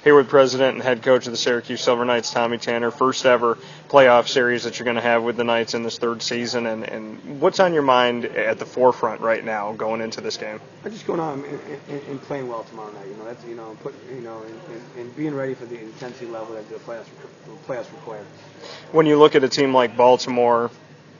Here with president and head coach of the Syracuse Silver Knights, Tommy Tanner. First ever playoff series that you're going to have with the Knights in this third season. And what's on your mind at the forefront right now going into this game? I'm just going on and playing well tomorrow night. That's and being ready for the intensity level that the playoffs require. When you look at a team like Baltimore,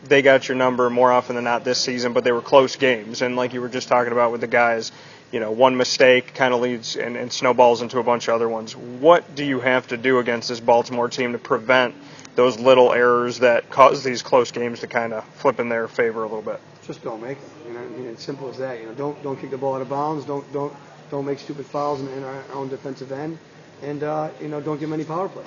they got your number more often than not this season, but they were close games. And like you were just talking about with the guys, one mistake kind of leads and snowballs into a bunch of other ones. What do you have to do against this Baltimore team to prevent those little errors that cause these close games to kind of flip in their favor a little bit? Just don't make them. It's simple as that. Don't kick the ball out of bounds. Don't make stupid fouls in our own defensive end, and don't give them any power play.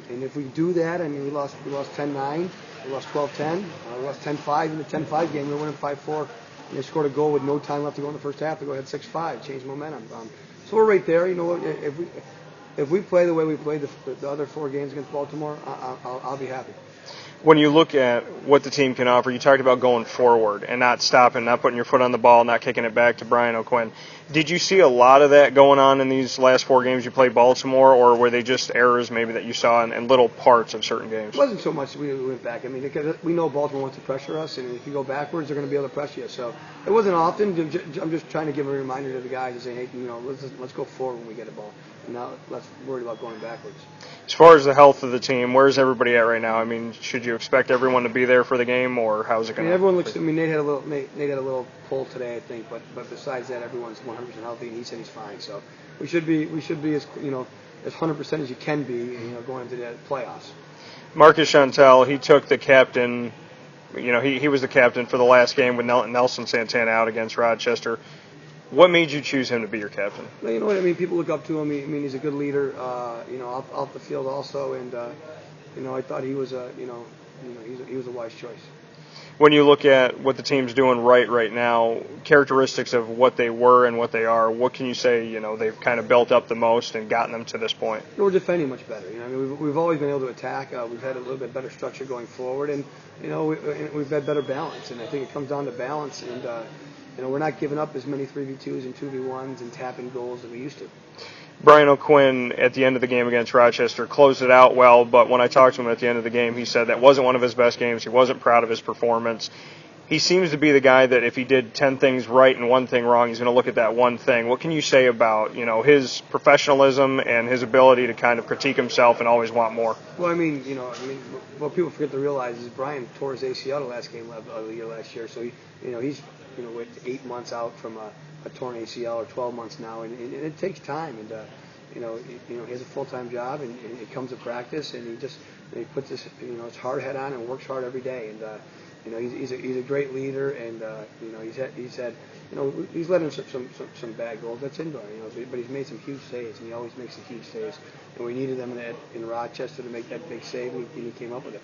And if we do that, we lost 10-9, we lost 12-10, we lost 10-5 in the 10-5 game. We were winning 5-4. And they scored a goal with no time left to go in the first half to go ahead 6-5, change momentum. So we're right there. If we play the way we played the other 4 games against Baltimore, I'll be happy. When you look at what the team can offer, you talked about going forward and not stopping, not putting your foot on the ball, not kicking it back to Brian O'Quinn. Did you see a lot of that going on in these last 4 games you played Baltimore, or were they just errors maybe that you saw in little parts of certain games? It wasn't so much we went back. Because we know Baltimore wants to pressure us, and if you go backwards, they're going to be able to pressure you. So it wasn't often. I'm just trying to give a reminder to the guys and say, hey, let's go forward when we get a ball, and not let's worry about going backwards. As far as the health of the team, where's everybody at right now? Should you expect everyone to be there for the game, or how's it going? Everyone looks. Nate had a little pull today, I think, but besides that, everyone's 100% healthy, and he said he's fine. So we should be as 100% as you can be, going into the playoffs. Marcus Chantel, he took the captain. He was the captain for the last game with Nelson Santana out against Rochester. What made you choose him to be your captain? Well, you know what I mean. People look up to him. He's a good leader. Off the field also, and I thought he was he was a wise choice. When you look at what the team's doing right now, characteristics of what they were and what they are, what can you say? They've kind of built up the most and gotten them to this point. We're defending much better. We've always been able to attack. We've had a little bit better structure going forward, and we've had better balance. And I think it comes down to balance. And we're not giving up as many 3v2s and 2v1s and tapping goals as we used to. Brian O'Quinn, at the end of the game against Rochester, closed it out well, but when I talked to him at the end of the game, he said that wasn't one of his best games. He wasn't proud of his performance. He seems to be the guy that if he did 10 things right and 1 thing wrong, he's going to look at that one thing. What can you say about, his professionalism and his ability to kind of critique himself and always want more? Well, what people forget to realize is Brian tore his ACL the last game of the year last year, so he's with 8 months out from a torn ACL, or 12 months now, and it takes time. And he has a full-time job, and it comes to practice, and he puts his his hard head on and works hard every day. And he's a great leader, and he's let in some bad goals. That's indoor, but he's made some huge saves, and he always makes the huge saves. And we needed them in Rochester to make that big save, and he came up with it.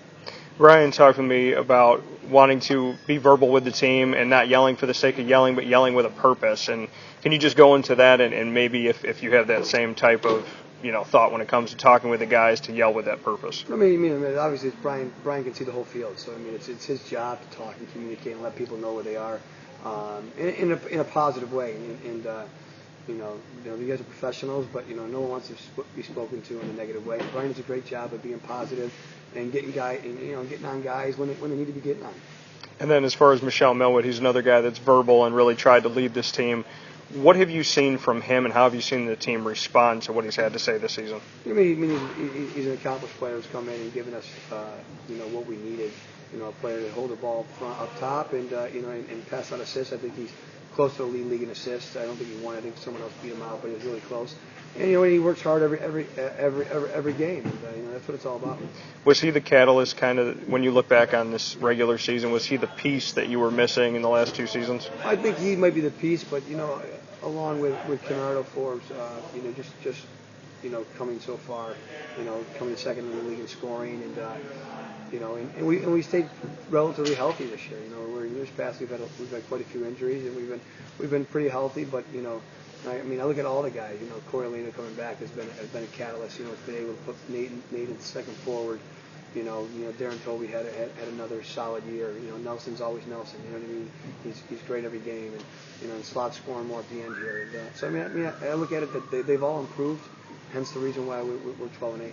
Ryan talked with me about wanting to be verbal with the team and not yelling for the sake of yelling, but yelling with a purpose. And can you just go into that and maybe if you have that same type of thought when it comes to talking with the guys to yell with that purpose? Obviously it's Brian can see the whole field, so it's his job to talk and communicate and let people know where they are in a positive way. And you guys are professionals, but no one wants to be spoken to in a negative way. Brian does a great job of being positive and getting on guys when they need to be getting on. And then as far as Michelle Millwood, he's another guy that's verbal and really tried to lead this team. What have you seen from him, and how have you seen the team respond to what he's had to say this season? He's an accomplished player who's come in and given us what we needed. A player to hold the ball up top and pass out assists. I think he's close to the league in assists. I don't think he won. I think someone else beat him out, but he was really close. And he works hard every game. And that's what it's all about. Was he the catalyst, kind of, when you look back on this regular season? Was he the piece that you were missing in the last 2 seasons? I think he might be the piece, but along with Canardo Forbes, just coming so far, coming second in the league in scoring, and we stayed relatively healthy this year. Where in years past we've had quite a few injuries, and we've been pretty healthy, but I look at all the guys. Coriolanus coming back has been a catalyst. It's been able to put Nate in second forward. Darren Toby had another solid year. Nelson's always Nelson. You know what I mean? He's great every game, and and slot scoring more at the end here. And, so I look at it that they've all improved, hence the reason why we're 12-8.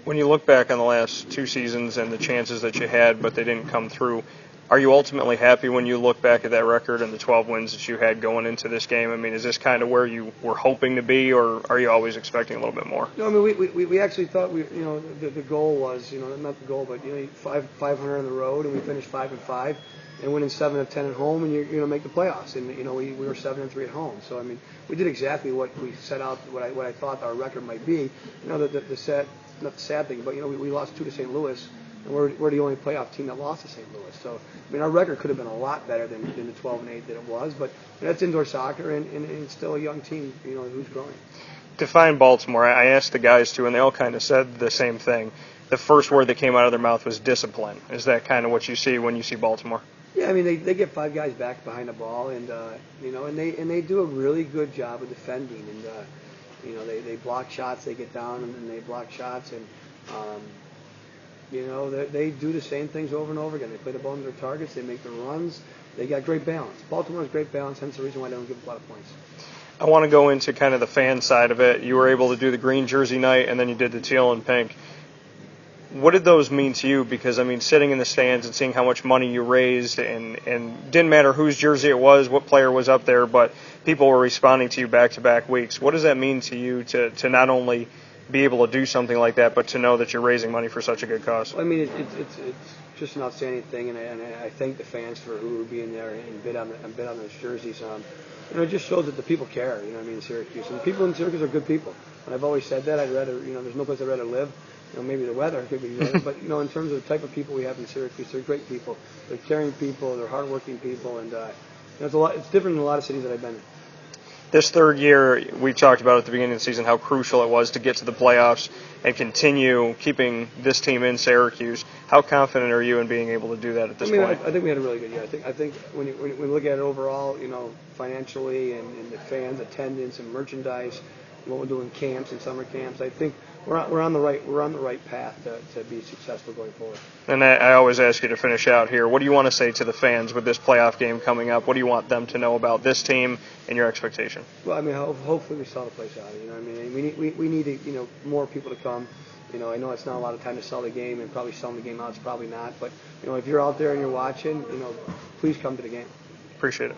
When you look back on the last two seasons and the chances that you had, but they didn't come through, are you ultimately happy when you look back at that record and the 12 wins that you had going into this game? I mean, is this kind of where you were hoping to be, or are you always expecting a little bit more? No, I mean, we actually thought the goal was, not the goal, but 500 on the road, and we finished 5-5, and winning 7 of 10 at home, and you're going to make the playoffs. And we were 7-3 at home. So I mean, we did exactly what we set out, what I thought our record might be. Not the sad thing, but we lost 2 to St. Louis. And we're the only playoff team that lost to St. Louis. So, I mean, our record could have been a lot better than the 12-8 that it was. But that's indoor soccer, and it's still a young team, who's growing. Define Baltimore. I asked the guys too, and they all kind of said the same thing. The first word that came out of their mouth was discipline. Is that kind of what you see when you see Baltimore? Yeah, I mean, they get 5 guys back behind the ball, and and they do a really good job of defending. And they block shots, they get down, and they block shots, and they do the same things over and over again. They play the ball into their targets. They make the runs. They got great balance. Baltimore has great balance, hence the reason why they don't give up a lot of points. I want to go into kind of the fan side of it. You were able to do the green jersey night, and then you did the teal and pink. What did those mean to you? Because, I mean, sitting in the stands and seeing how much money you raised, and didn't matter whose jersey it was, what player was up there, but people were responding to you back-to-back weeks. What does that mean to you to not only be able to do something like that, but to know that you're raising money for such a good cause? Well, I mean, it's just an outstanding thing, and I thank the fans for who were being there and bid on those jerseys. It just shows that the people care. In Syracuse, and the people in Syracuse are good people. And I've always said that. I'd rather, there's no place I'd rather live. Maybe the weather could be better, but in terms of the type of people we have in Syracuse, they're great people. They're caring people. They're hardworking people, and it's a lot. It's different than a lot of cities that I've been in. This third year, we talked about at the beginning of the season how crucial it was to get to the playoffs and continue keeping this team in Syracuse. How confident are you in being able to do that at this point? I think we had a really good year. I think when we look at it overall, financially and the fans, attendance and merchandise, and what we're doing camps and summer camps, I think we're on the right path to be successful going forward. And I always ask you to finish out here. What do you want to say to the fans with this playoff game coming up? What do you want them to know about this team and your expectation? Well, I mean, hopefully we sell the place out. We need more people to come. I know it's not a lot of time to sell the game, and probably selling the game out is probably not. But if you're out there and you're watching, please come to the game. Appreciate it.